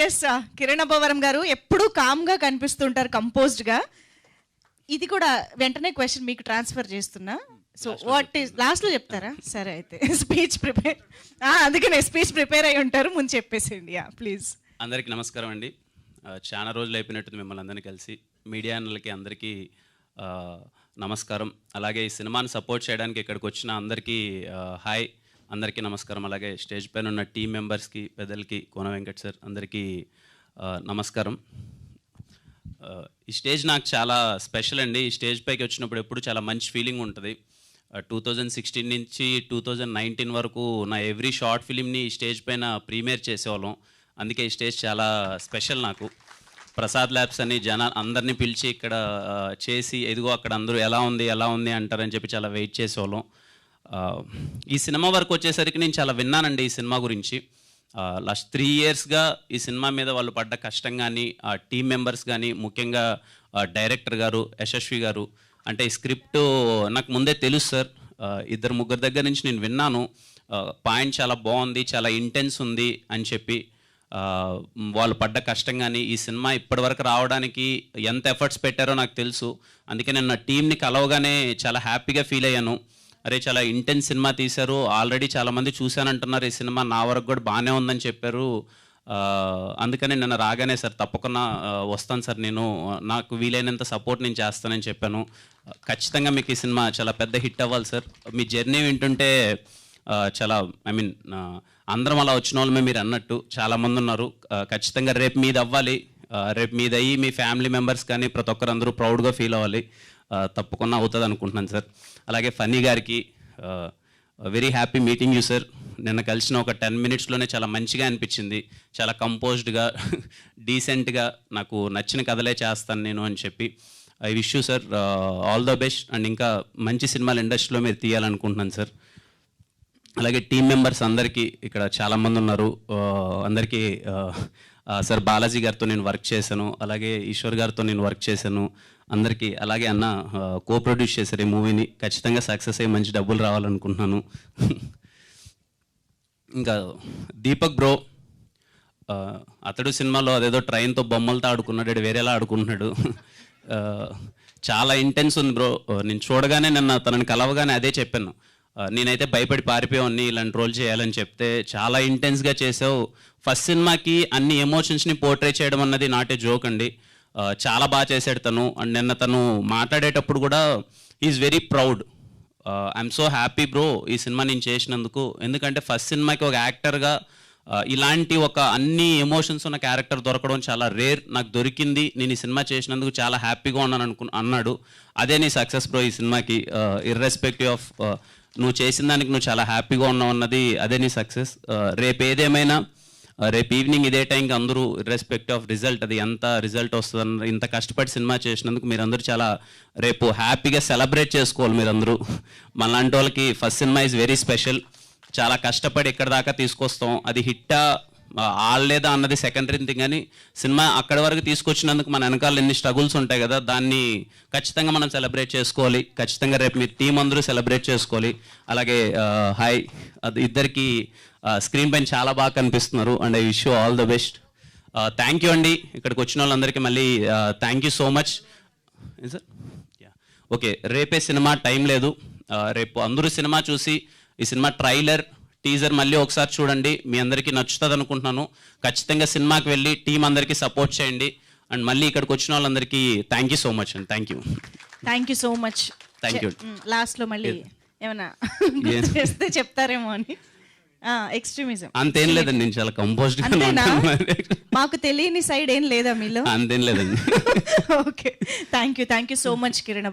Yes Kiran Abbavaram గారు ఎప్పుడూ కామ్గా కనిపిస్తుంటారు, కంపోజ్డ్గా. ఇది కూడా వెంటనే క్వశ్చన్ మీకు ట్రాన్స్ఫర్ చేస్తున్నా. సో వాట్ ఈస్ లాస్ట్లో చెప్తారా? సరే అయితే స్పీచ్ ప్రిపేర్, అందుకనే స్పీచ్ ప్రిపేర్ అయి ఉంటారు, ముందు చెప్పేసేయండి. ప్లీజ్. అందరికీ నమస్కారం అండి. చాలా రోజులు అయిపోయినట్టుంది మిమ్మల్ని అందరినీ కలిసి. మీడియా అన్నలకి అందరికీ నమస్కారం. అలాగే ఈ సినిమాని సపోర్ట్ చేయడానికి ఇక్కడికి వచ్చిన అందరికీ హాయ్, అందరికీ నమస్కారం. అలాగే స్టేజ్ పైన ఉన్న టీం మెంబర్స్కి, పెద్దలకి, కోన వెంకట్ సార్ అందరికీ నమస్కారం. ఈ స్టేజ్ నాకు చాలా స్పెషల్ అండి. ఈ స్టేజ్ పైకి వచ్చినప్పుడు ఎప్పుడు చాలా మంచి ఫీలింగ్ ఉంటుంది. 2016 నుంచి 2019 వరకు నా ఎవ్రీ షార్ట్ ఫిలింని ఈ స్టేజ్ పైన ప్రీమియర్ చేసేవాళ్ళం. అందుకే ఈ స్టేజ్ చాలా స్పెషల్ నాకు. ప్రసాద్ ల్యాబ్స్ అని అందరినీ పిలిచి ఇక్కడ చేసి, ఎదుగో అక్కడ అందరూ ఎలా ఉంది అంటారని చెప్పి చాలా వెయిట్ చేసేవాళ్ళం. ఈ సినిమా వరకు వచ్చేసరికి నేను చాలా విన్నానండి ఈ సినిమా గురించి. లాస్ట్ 3 ఇయర్స్గా ఈ సినిమా మీద వాళ్ళు పడ్డ కష్టం కానీ, టీం మెంబర్స్ కానీ, ముఖ్యంగా డైరెక్టర్ గారు యశస్వి గారు, అంటే ఈ స్క్రిప్ట్ నాకు ముందే తెలుసు సార్. 2-3 దగ్గర నుంచి నేను విన్నాను, పాయింట్ చాలా బాగుంది, చాలా ఇంటెన్స్ ఉంది అని చెప్పి. వాళ్ళు పడ్డ కష్టం కానీ, ఈ సినిమా ఇప్పటివరకు రావడానికి ఎంత ఎఫర్ట్స్ పెట్టారో నాకు తెలుసు. అందుకే నేను నా టీంని కలవగానే చాలా హ్యాపీగా ఫీల్ అయ్యాను. అరే చాలా ఇంటెన్స్ సినిమా తీశారు, ఆల్రెడీ చాలామంది చూశానంటున్నారు, ఈ సినిమా నా వరకు కూడా బాగానే ఉందని చెప్పారు. అందుకని నిన్న రాగానే సార్ తప్పకుండా వస్తాను సార్, నాకు వీలైనంత సపోర్ట్ నేను చేస్తానని చెప్పాను. ఖచ్చితంగా మీకు ఈ సినిమా చాలా పెద్ద హిట్ అవ్వాలి సార్. మీ జర్నీ వింటుంటే చాలా అందరం అలా వచ్చిన వాళ్ళమే మీరు అన్నట్టు చాలామంది ఉన్నారు. ఖచ్చితంగా రేపు మీది అవ్వాలి, రేపు మీది అయ్యి మీ ఫ్యామిలీ మెంబర్స్ కానీ ప్రతి ఒక్కరు అందరూ ప్రౌడ్గా ఫీల్ అవ్వాలి. తప్పకుండా అవుతుంది అనుకుంటున్నాను సార్. అలాగే ఫన్నీ గారికి very happy meeting you sir. నిన్న కలిసిన ఒక 10 మినిట్స్లోనే చాలా మంచిగా అనిపించింది, చాలా కంపోజ్డ్గా, డీసెంట్గా, నాకు నచ్చిన కథలే చేస్తాను నేను అని చెప్పి. I wish you sir all the best, and ఇంకా మంచి సినిమాలు ఇండస్ట్రీలో మీరు తీయాలనుకుంటున్నాను సార్. అలాగే టీం మెంబర్స్ అందరికీ, ఇక్కడ చాలామంది ఉన్నారు, అందరికీ సార్ బాలాజీ గారితో నేను వర్క్ చేశాను, అలాగే ఈశ్వర్ గారితో నేను వర్క్ చేశాను అందరికీ. అలాగే అన్న కో ప్రొడ్యూస్ చేశారు ఈ మూవీని. ఖచ్చితంగా సక్సెస్ అయ్యి మంచి డబ్బులు రావాలనుకుంటున్నాను. ఇంకా దీపక్ బ్రో, అతడు సినిమాలో అదేదో ట్రైన్తో బొమ్మలతో ఆడుకున్నాడు, వేరేలా ఆడుకుంటున్నాడు. చాలా ఇంటెన్స్ ఉంది బ్రో. నేను చూడగానే తనని కలవగానే అదే చెప్పాను, నేనైతే భయపడి పారిపోయాన్ని ఇలాంటి రోల్ చేయాలని చెప్తే, చాలా ఇంటెన్స్గా చేసావు. ఫస్ట్ సినిమాకి అన్ని ఎమోషన్స్ని పోర్ట్రే చేయడం అన్నది నాట్ ఏ జోక్ అండి. చాలా బాగా చేశాడు తను. అండ్ నిన్న తను మాట్లాడేటప్పుడు కూడా is very proud. I'm so happy bro ఈ సినిమా నేను చేసినందుకు. ఎందుకంటే ఫస్ట్ సినిమాకి ఒక యాక్టర్గా ఇలాంటి ఒక అన్ని ఎమోషన్స్ ఉన్న క్యారెక్టర్ దొరకడం చాలా రేర్. నాకు దొరికింది, నేను ఈ సినిమా చేసినందుకు చాలా హ్యాపీగా ఉన్నాను అన్నాడు. అదే నీ సక్సెస్ బ్రో ఈ సినిమాకి. ఇర్రెస్పెక్టివ్ ఆఫ్ నువ్వు చేసిన దానికి నువ్వు చాలా హ్యాపీగా ఉన్నావు అన్నది అదే నీ సక్సెస్. రేపు ఏదేమైనా రేపు ఈవినింగ్ ఇదే టైంకి అందరూ ఇర్రెస్పెక్టివ్ ఆఫ్ రిజల్ట్, అది ఎంత రిజల్ట్ వస్తుందన్న, ఇంత కష్టపడి సినిమా చేసినందుకు మీరందరూ చాలా రేపు హ్యాపీగా సెలబ్రేట్ చేసుకోవాలి మీరందరూ. మనలాంటి వాళ్ళకి first cinema is very special. చాలా కష్టపడి ఎక్కడి దాకా తీసుకొస్తాం, అది హిట్టా ఆడలేదా అన్నది సెకండరీ థింగ్, కానీ సినిమా అక్కడి వరకు తీసుకొచ్చినందుకు మన వెనకాల ఎన్ని స్ట్రగుల్స్ ఉంటాయి కదా, దాన్ని ఖచ్చితంగా మనం సెలబ్రేట్ చేసుకోవాలి. ఖచ్చితంగా రేపు మీ టీం అందరూ సెలబ్రేట్ చేసుకోవాలి. అలాగే హాయ్, అది ఇద్దరికి స్క్రీన్ పైన చాలా బాగా కనిపిస్తున్నారు, and I wish you all the best. Thank you అండి, ఇక్కడికి వచ్చిన వాళ్ళందరికీ మళ్ళీ థ్యాంక్ యూ సో మచ్. ఏం సార్? ఓకే, రేపే సినిమా, టైం లేదు. రేపు అందరూ సినిమా చూసి ఈ సినిమా ట్రైలర్, టీజర్ మళ్ళీ ఒకసారి చూడండి, మీ అందరికీ నచ్చుతుంది అనుకుంటున్నాను. ఖచ్చితంగా సినిమాకి వెళ్ళి టీం అందరికీ సపోర్ట్ చేయండి. అండ్ మళ్ళీ ఇక్కడికి వచ్చిన వాళ్ళందరికీ థ్యాంక్ యూ సో మచ్ అండి. Thank you so much. Thank you. లాస్ట్లో మళ్ళీ ఏమన్నా చేస్తే చెప్తారేమో అని. ఎక్స్ట్రీమిజం అంతేం లేదండి, నేను చాలా కంపోజ్డ్. మాకు తెలియని సైడ్ ఏం లేదా మీలో? అంతేం లేదండి. Okay, thank you so much Kiran.